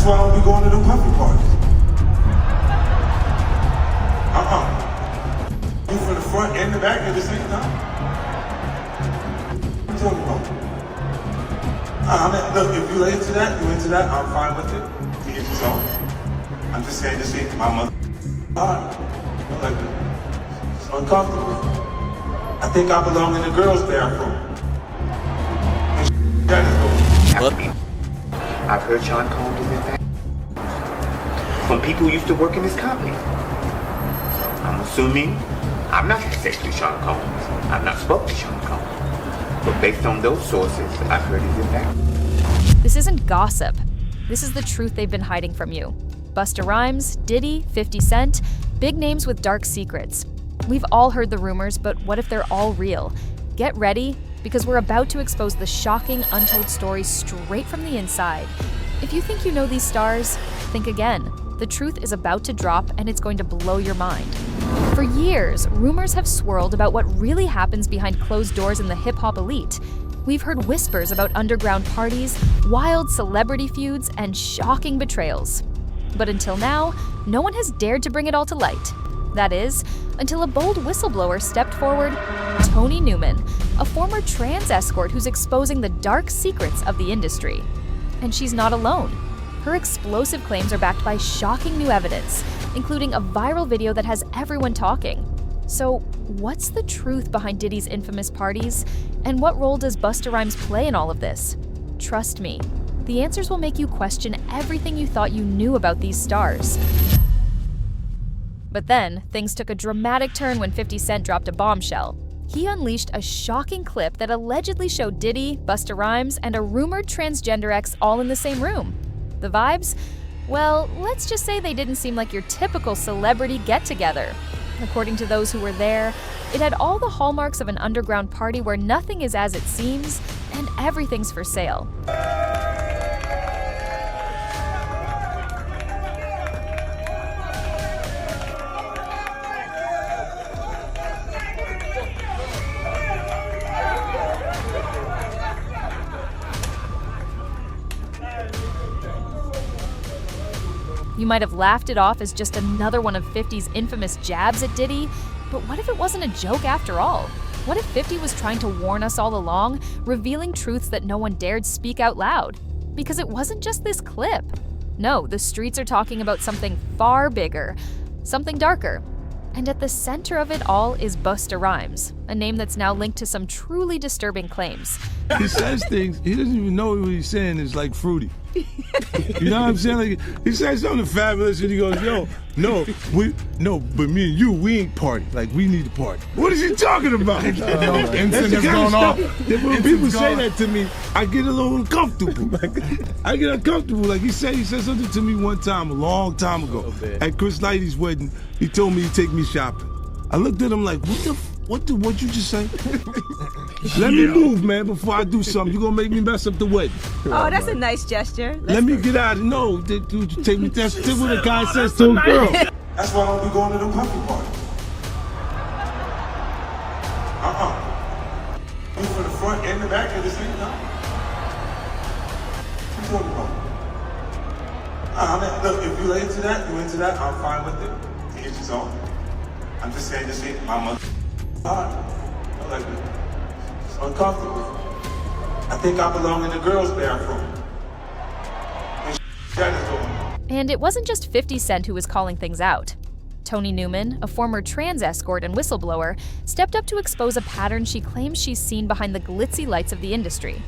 That's why I don't be going to them puppy parties. You from the front and the back at the same time? What you talking about? Look, if you into that, I'm fine with it. To get your own. I'm just saying this ain't my mother. Alright. Like, it's uncomfortable. I think I belong in the girls' bathroom. I've heard Sean Combs is in fact from people who used to work in this company. I'm assuming I'm not had sex with Sean Combs. I've not spoken to Sean Combs. But based on those sources, I've heard he's in fact. This isn't gossip. This is the truth they've been hiding from you. Busta Rhymes, Diddy, 50 Cent, big names with dark secrets. We've all heard the rumors, but what if they're all real? Get ready, because we're about to expose the shocking, untold stories straight from the inside. If you think you know these stars, think again. The truth is about to drop, and it's going to blow your mind. For years, rumors have swirled about what really happens behind closed doors in the hip-hop elite. We've heard whispers about underground parties, wild celebrity feuds, and shocking betrayals. But until now, no one has dared to bring it all to light. That is, until a bold whistleblower stepped forward, Toni Newman, a former trans escort who's exposing the dark secrets of the industry. And she's not alone. Her explosive claims are backed by shocking new evidence, including a viral video that has everyone talking. So, what's the truth behind Diddy's infamous parties? And what role does Busta Rhymes play in all of this? Trust me, the answers will make you question everything you thought you knew about these stars. But then, things took a dramatic turn when 50 Cent dropped a bombshell. He unleashed a shocking clip that allegedly showed Diddy, Busta Rhymes, and a rumored transgender ex all in the same room. The vibes? Well, let's just say they didn't seem like your typical celebrity get-together. According to those who were there, it had all the hallmarks of an underground party where nothing is as it seems, and everything's for sale. You might have laughed it off as just another one of 50's infamous jabs at Diddy, but what if it wasn't a joke after all? What if 50 was trying to warn us all along, revealing truths that no one dared speak out loud? Because it wasn't just this clip. No, the streets are talking about something far bigger, something darker. And at the center of it all is Busta Rhymes, a name that's now linked to some truly disturbing claims. He says things, he doesn't even know what he's saying is like fruity. You know what I'm saying? Like, he says something fabulous and he goes, yo, but me and you, we ain't party. Like, we need to party. What is he talking about? That's the kind of stuff that when people say that to me, I get a little uncomfortable. I get uncomfortable. Like, he said something to me one time, a long time ago, at Chris Lighty's wedding. He told me he'd take me shopping. I looked at him like, what'd you just say? Let me move, man, before I do something. You're gonna make me mess up the wedding. Oh, that's a nice gesture. Let me get out of no, dude, you take me. That's what a guy says to a girl. That's why I don't be going to them puppy parties. You from the front and the back at the same time? What you talking about? Look, if you into that, I'm fine with it. To get your own. I'm just saying this ain't my mother. Alright. Like, it's uncomfortable. I think I belong in the girls' bathroom. And it wasn't just 50 Cent who was calling things out. Toni Newman, a former trans escort and whistleblower, stepped up to expose a pattern she claims she's seen behind the glitzy lights of the industry.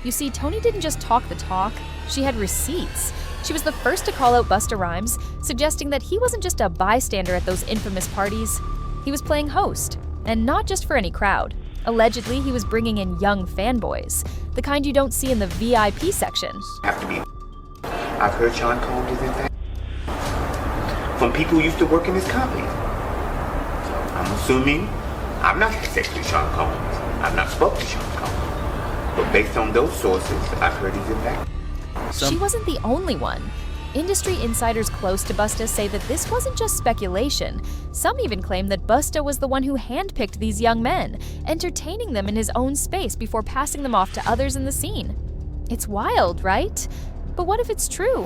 You see, Toni didn't just talk the talk, she had receipts. She was the first to call out Busta Rhymes, suggesting that he wasn't just a bystander at those infamous parties. He was playing host, and not just for any crowd. Allegedly, he was bringing in young fanboys, the kind you don't see in the VIP section. I've heard Sean Combs is in fact from people who used to work in this company. So I'm assuming I've not had sex with Sean Combs. I've not spoken to Sean Combs. But based on those sources, I've heard he's in fact. She wasn't the only one. Industry insiders close to Busta say that this wasn't just speculation. Some even claim that Busta was the one who handpicked these young men, entertaining them in his own space before passing them off to others in the scene. It's wild, right? But what if it's true?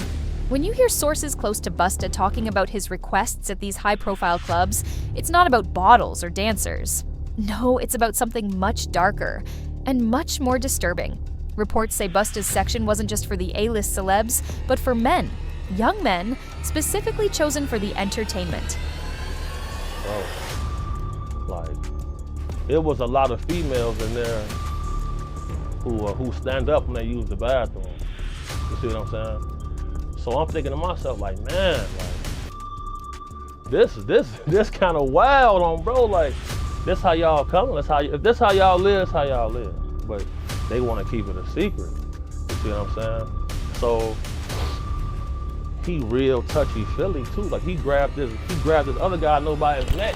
When you hear sources close to Busta talking about his requests at these high-profile clubs, it's not about bottles or dancers. No, it's about something much darker and much more disturbing. Reports say Busta's section wasn't just for the A-list celebs, but for men, young men, specifically chosen for the entertainment. Bro, like, it was a lot of females in there who stand up when they use the bathroom. You see what I'm saying? So I'm thinking to myself, like, man, like, this kind of wild on, bro. Like, this how y'all coming? If this how y'all live, it's how y'all live. But they want to keep it a secret. You see what I'm saying? So he real touchy-feely too. Like, he grabbed this other guy, I know, by his neck.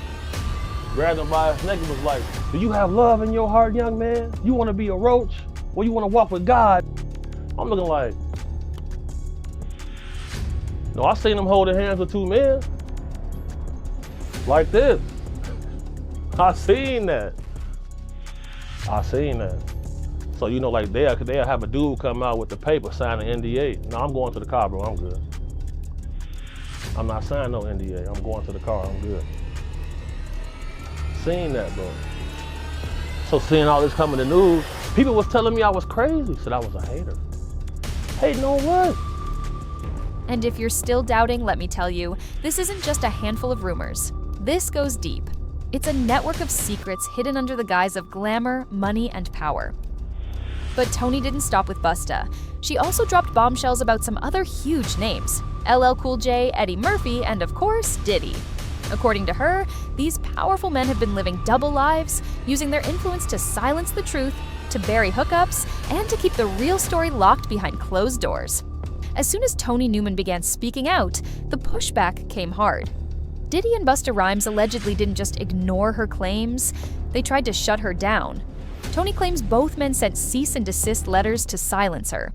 Grabbed him by his neck and was like, do you have love in your heart, young man? You want to be a roach? Or you want to walk with God? I'm looking like, no, I seen him holding hands with two men. Like this. I seen that. So, you know, like they'll have a dude come out with the paper, sign an NDA. No, I'm going to the car, bro, I'm good. I'm not signing no NDA. I'm going to the car, I'm good. Seen that, bro. So seeing all this coming to news, people was telling me I was crazy, said I was a hater. Hating on what? And if you're still doubting, let me tell you, this isn't just a handful of rumors. This goes deep. It's a network of secrets hidden under the guise of glamour, money, and power. But Toni didn't stop with Busta. She also dropped bombshells about some other huge names: LL Cool J, Eddie Murphy, and of course, Diddy. According to her, these powerful men have been living double lives, using their influence to silence the truth, to bury hookups, and to keep the real story locked behind closed doors. As soon as Toni Newman began speaking out, the pushback came hard. Diddy and Busta Rhymes allegedly didn't just ignore her claims, they tried to shut her down. Toni claims both men sent cease and desist letters to silence her.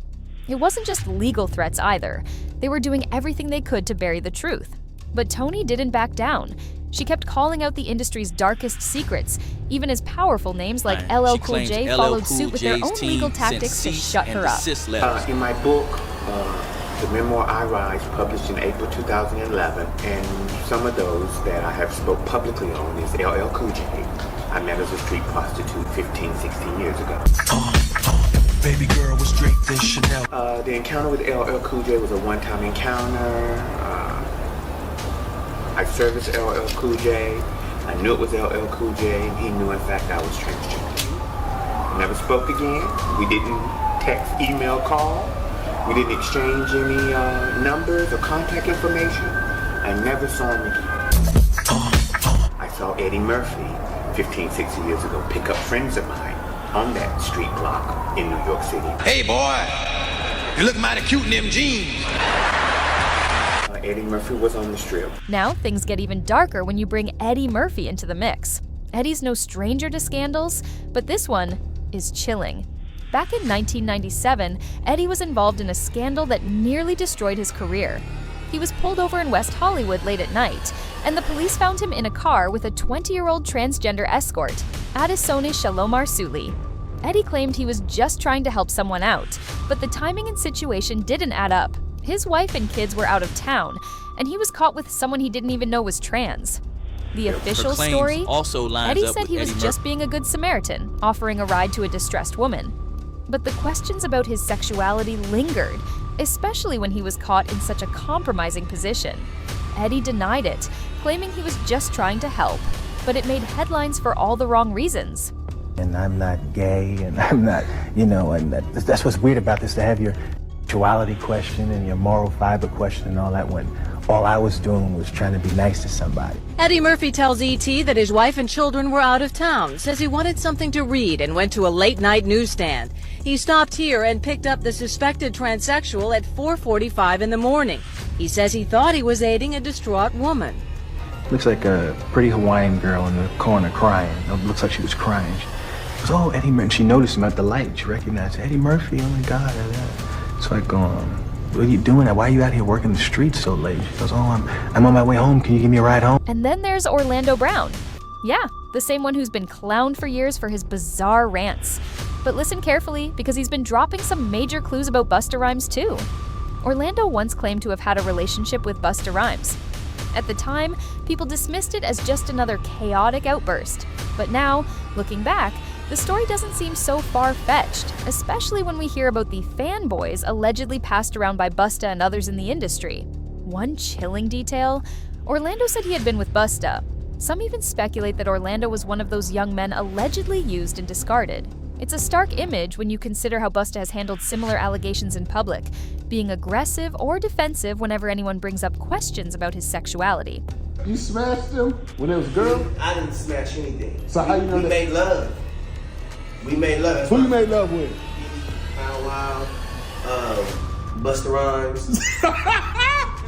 It wasn't just legal threats either. They were doing everything they could to bury the truth. But Toni didn't back down. She kept calling out the industry's darkest secrets, even as powerful names like LL Cool J followed suit with their own legal tactics to shut her up. In my book, the memoir I Rise, published in April 2011, and some of those that I have spoke publicly on is LL Cool J. I met as a street prostitute 15, 16 years ago. Baby girl was draped in Chanel. The encounter with LL Cool J was a one-time encounter. I serviced LL Cool J. I knew it was LL Cool J, and he knew, in fact, I was transgender. Never spoke again. We didn't text, email, call. We didn't exchange any numbers or contact information. I never saw him again. I saw Eddie Murphy 15, 16 years ago pick up friends of mine on that street block in New York City. Hey boy, you look mighty cute in them jeans. Eddie Murphy was on the strip. Now things get even darker when you bring Eddie Murphy into the mix. Eddie's no stranger to scandals, but this one is chilling. Back in 1997, Eddie was involved in a scandal that nearly destroyed his career. He was pulled over in West Hollywood late at night, and the police found him in a car with a 20-year-old transgender escort, Adesoni Shalomar Suli. Eddie claimed he was just trying to help someone out, but the timing and situation didn't add up. His wife and kids were out of town, and he was caught with someone he didn't even know was trans. The official story? Eddie said he was just being a good Samaritan, offering a ride to a distressed woman. But the questions about his sexuality lingered, especially when he was caught in such a compromising position. Eddie denied it, claiming he was just trying to help, but it made headlines for all the wrong reasons. And I'm not gay, and I'm not, and that's what's weird about this, to have your sexuality question and your moral fiber question and all that, when all I was doing was trying to be nice to somebody. Eddie Murphy tells E.T. that his wife and children were out of town, says he wanted something to read and went to a late-night newsstand. He stopped here and picked up the suspected transsexual at 4:45 in the morning. He says he thought he was aiding a distraught woman. Looks like a pretty Hawaiian girl in the corner crying. It looks like she was crying. She goes, "Oh, Eddie Murphy." She noticed him at the light. She recognized Eddie Murphy. Oh my God. So I go, "What are you doing? Why are you out here working the streets so late?" She goes, "Oh, I'm on my way home. Can you give me a ride home?" And then there's Orlando Brown. Yeah, the same one who's been clowned for years for his bizarre rants. But listen carefully, because he's been dropping some major clues about Busta Rhymes too. Orlando once claimed to have had a relationship with Busta Rhymes. At the time, people dismissed it as just another chaotic outburst. But now, looking back, the story doesn't seem so far-fetched, especially when we hear about the fanboys allegedly passed around by Busta and others in the industry. One chilling detail: Orlando said he had been with Busta. Some even speculate that Orlando was one of those young men allegedly used and discarded. It's a stark image when you consider how Busta has handled similar allegations in public, being aggressive or defensive whenever anyone brings up questions about his sexuality. You smashed him when it was a girl? I didn't smash anything. So how you know we that? made love. We made love. Who you made love with? Wow, Busta Rhymes.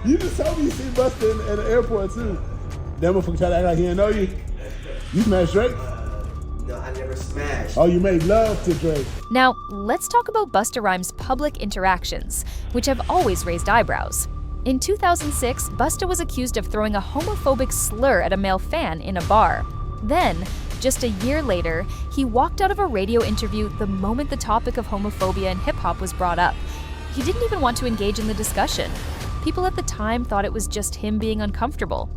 You just told me you seen Busta in the airport too. That motherfucker tried to act like he didn't know you. You smashed Drake? No, I never smashed. Oh, you made love to Drake. Now, let's talk about Busta Rhymes' public interactions, which have always raised eyebrows. In 2006, Busta was accused of throwing a homophobic slur at a male fan in a bar. Then, just a year later, he walked out of a radio interview the moment the topic of homophobia in hip-hop was brought up. He didn't even want to engage in the discussion. People at the time thought it was just him being uncomfortable.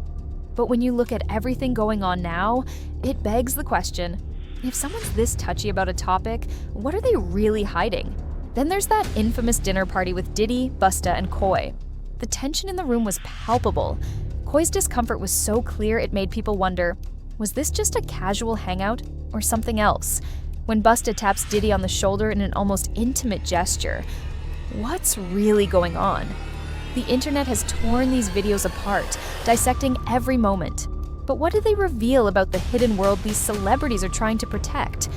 But when you look at everything going on now, it begs the question: if someone's this touchy about a topic, what are they really hiding? Then there's that infamous dinner party with Diddy, Busta, and Koi. The tension in the room was palpable. Koi's discomfort was so clear it made people wonder, was this just a casual hangout or something else? When Busta taps Diddy on the shoulder in an almost intimate gesture, what's really going on? The internet has torn these videos apart, dissecting every moment. But what do they reveal about the hidden world these celebrities are trying to protect?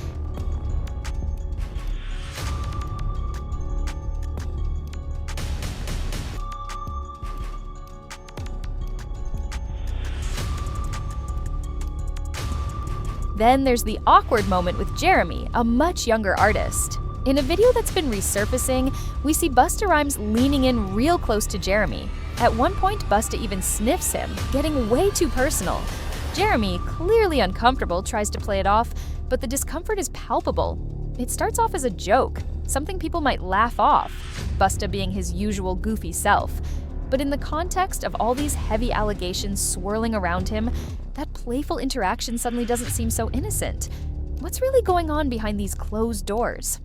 Then there's the awkward moment with Jeremy, a much younger artist. In a video that's been resurfacing, we see Busta Rhymes leaning in real close to Jeremy. At one point, Busta even sniffs him, getting way too personal. Jeremy, clearly uncomfortable, tries to play it off, but the discomfort is palpable. It starts off as a joke, something people might laugh off, Busta being his usual goofy self. But in the context of all these heavy allegations swirling around him, that playful interaction suddenly doesn't seem so innocent. What's really going on behind these closed doors?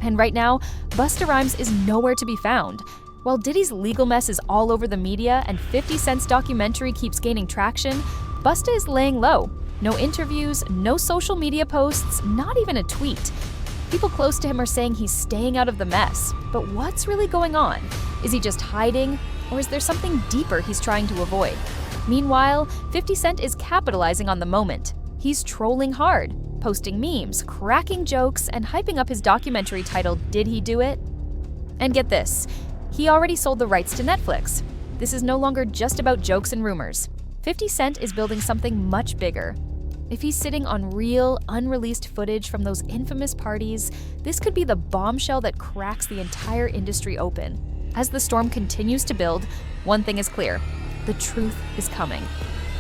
And right now, Busta Rhymes is nowhere to be found. While Diddy's legal mess is all over the media and 50 Cent's documentary keeps gaining traction, Busta is laying low. No interviews, no social media posts, not even a tweet. People close to him are saying he's staying out of the mess. But what's really going on? Is he just hiding? Or is there something deeper he's trying to avoid? Meanwhile, 50 Cent is capitalizing on the moment. He's trolling hard, posting memes, cracking jokes, and hyping up his documentary titled Did He Do It? And get this, he already sold the rights to Netflix. This is no longer just about jokes and rumors. 50 Cent is building something much bigger. If he's sitting on real, unreleased footage from those infamous parties, this could be the bombshell that cracks the entire industry open. As the storm continues to build, one thing is clear: the truth is coming.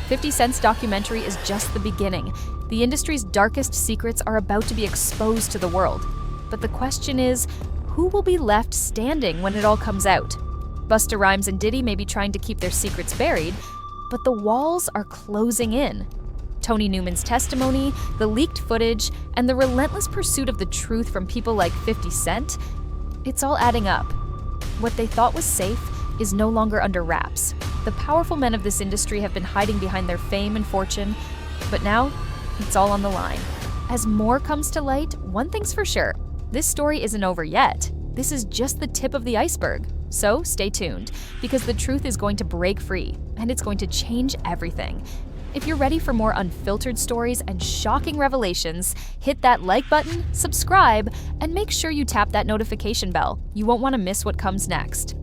50 Cent's documentary is just the beginning. The industry's darkest secrets are about to be exposed to the world. But the question is, who will be left standing when it all comes out? Busta Rhymes and Diddy may be trying to keep their secrets buried, but the walls are closing in. Toni Newman's testimony, the leaked footage, and the relentless pursuit of the truth from people like 50 Cent, it's all adding up. What they thought was safe is no longer under wraps. The powerful men of this industry have been hiding behind their fame and fortune, but now it's all on the line. As more comes to light, one thing's for sure: this story isn't over yet. This is just the tip of the iceberg. So stay tuned, because the truth is going to break free, and it's going to change everything. If you're ready for more unfiltered stories and shocking revelations, hit that like button, subscribe, and make sure you tap that notification bell. You won't want to miss what comes next.